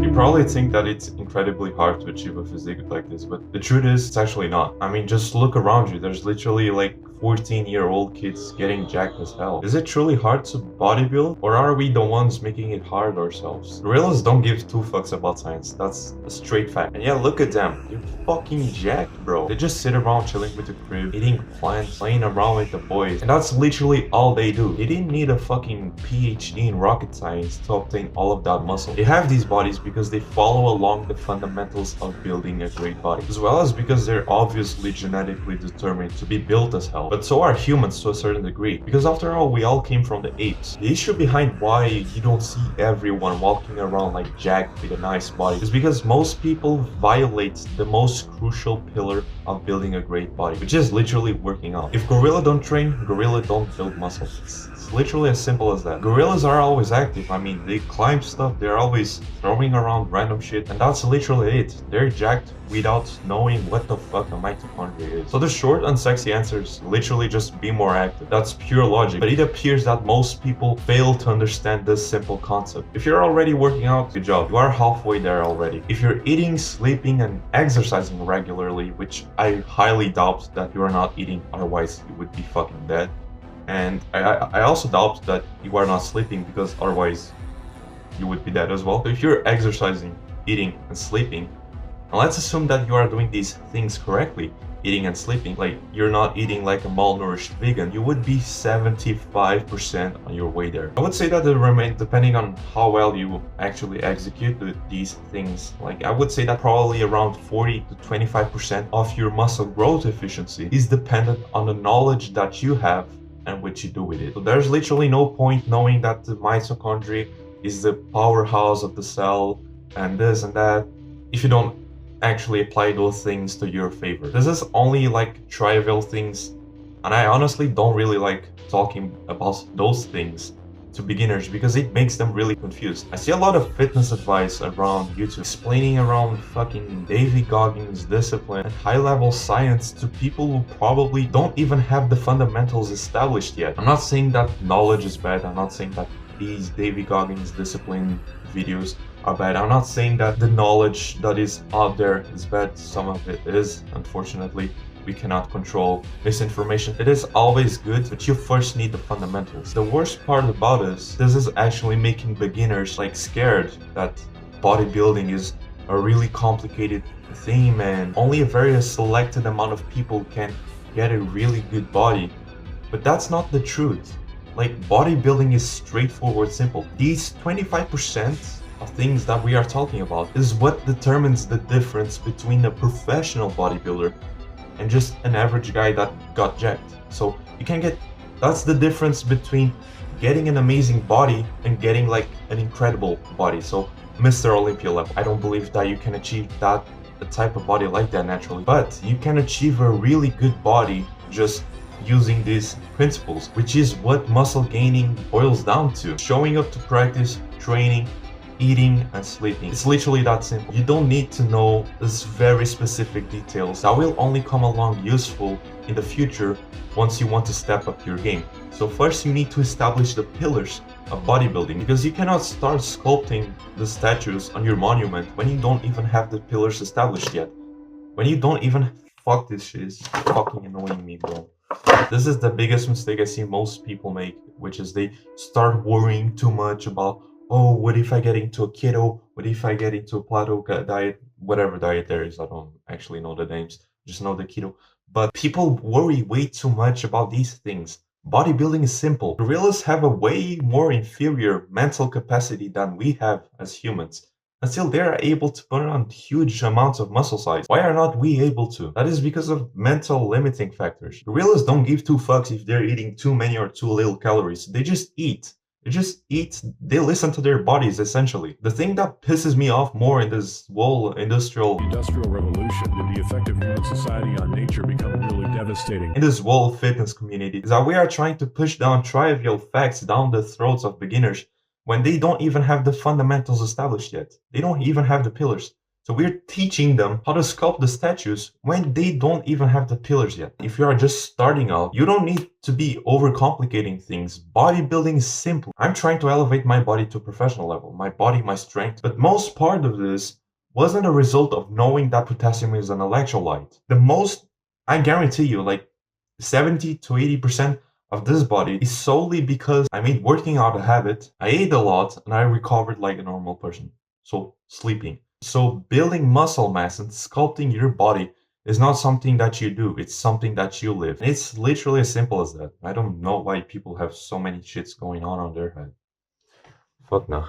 You probably think that it's incredibly hard to achieve a physique like this, but the truth is, it's actually not. I mean, just look around you. There's literally like 14-year-old kids getting jacked as hell. Is it truly hard to bodybuild, or are we the ones making it hard ourselves? Gorillas don't give two fucks about science. That's a straight fact. And yeah, look at them. They're fucking jacked, bro. They just sit around chilling with the crib, eating plants, playing around with the boys, and that's literally all they do. They didn't need a fucking PhD in rocket science to obtain all of that muscle. They have these bodies because they follow along the fundamentals of building a great body, as well as because they're obviously genetically determined to be built as hell. But so are humans to a certain degree, because after all, we all came from the apes. The issue behind why you don't see everyone walking around like jacked with a nice body is because most people violate the most crucial pillar of building a great body, which is literally working out. If gorilla don't train, gorilla don't build muscle. It's literally as simple as that. Gorillas are always active. I mean, they climb stuff, they're always throwing around random shit, and that's literally it. They're jacked without knowing what the fuck a mitochondria is. So the short and sexy answer is literally just be more active. That's pure logic, but it appears that most people fail to understand this simple concept. If you're already working out, good job. You are halfway there already. If you're eating, sleeping, and exercising regularly, which I highly doubt that you are not eating, otherwise you would be fucking dead. And I also doubt that you are not sleeping, because otherwise you would be dead as well. So if you're exercising, eating, and sleeping, and let's assume that you are doing these things correctly, eating and sleeping, like you're not eating like a malnourished vegan, you would be 75% on your way there. I would say that it remains, depending on how well you actually execute these things, like I would say that probably around 40 to 25% of your muscle growth efficiency is dependent on the knowledge that you have and what you do with it. So there's literally no point knowing that the mitochondria is the powerhouse of the cell and this and that if you don't actually apply those things to your favor. This is only like trivial things, and I honestly don't really like talking about those things to beginners because it makes them really confused. I see a lot of fitness advice around YouTube explaining around fucking David Goggins discipline and high-level science to people who probably don't even have the fundamentals established yet. I'm not saying that knowledge is bad. I'm not saying that these David Goggins discipline videos are bad. I'm not saying that the knowledge that is out there is bad. Some of it is, unfortunately. We cannot control misinformation. It is always good, but you first need the fundamentals. The worst part about this is actually making beginners like scared that bodybuilding is a really complicated thing, and only a very selected amount of people can get a really good body. But that's not the truth. Like, bodybuilding is straightforward, simple. These 25% of things that we are talking about is what determines the difference between a professional bodybuilder and just an average guy that got jacked. So you can get, that's the difference between getting an amazing body and getting like an incredible body. So Mr. Olympia level, I don't believe that you can achieve that, the type of body like that naturally, but you can achieve a really good body just using these principles, which is what muscle gaining boils down to. Showing up to practice, training, eating, and sleeping. It's literally that simple. You don't need to know these very specific details that will only come along useful in the future once you want to step up your game. So first you need to establish the pillars of bodybuilding, because you cannot start sculpting the statues on your monument when you don't even have the pillars established yet. When you don't even, fuck, this shit is fucking annoying me, bro. This is the biggest mistake I see most people make, which is they start worrying too much about, oh, what if I get into a keto? What if I get into a plateau diet? Whatever diet there is, I don't actually know the names, just know the keto. But people worry way too much about these things. Bodybuilding is simple. Gorillas have a way more inferior mental capacity than we have as humans. And still they are able to put on huge amounts of muscle size. Why are not we able to? That is because of mental limiting factors. Gorillas don't give two fucks if they're eating too many or too little calories. They just eat. They listen to their bodies, essentially. The thing that pisses me off more in this whole industrial revolution, did the effect of human society on nature become really devastating? In this whole fitness community is that we are trying to push down trivial facts down the throats of beginners when they don't even have the fundamentals established yet. They don't even have the pillars. So we're teaching them how to sculpt the statues when they don't even have the pillars yet. If you are just starting out, you don't need to be overcomplicating things. Bodybuilding is simple. I'm trying to elevate my body to a professional level, my body, my strength. But most part of this wasn't a result of knowing that potassium is an electrolyte. The most, I guarantee you, like 70 to 80% of this body is solely because I made working out a habit, I ate a lot, and I recovered like a normal person. So, sleeping. So, building muscle mass and sculpting your body is not something that you do, it's something that you live. It's literally as simple as that. I don't know why people have so many shits going on their head. Fuck no.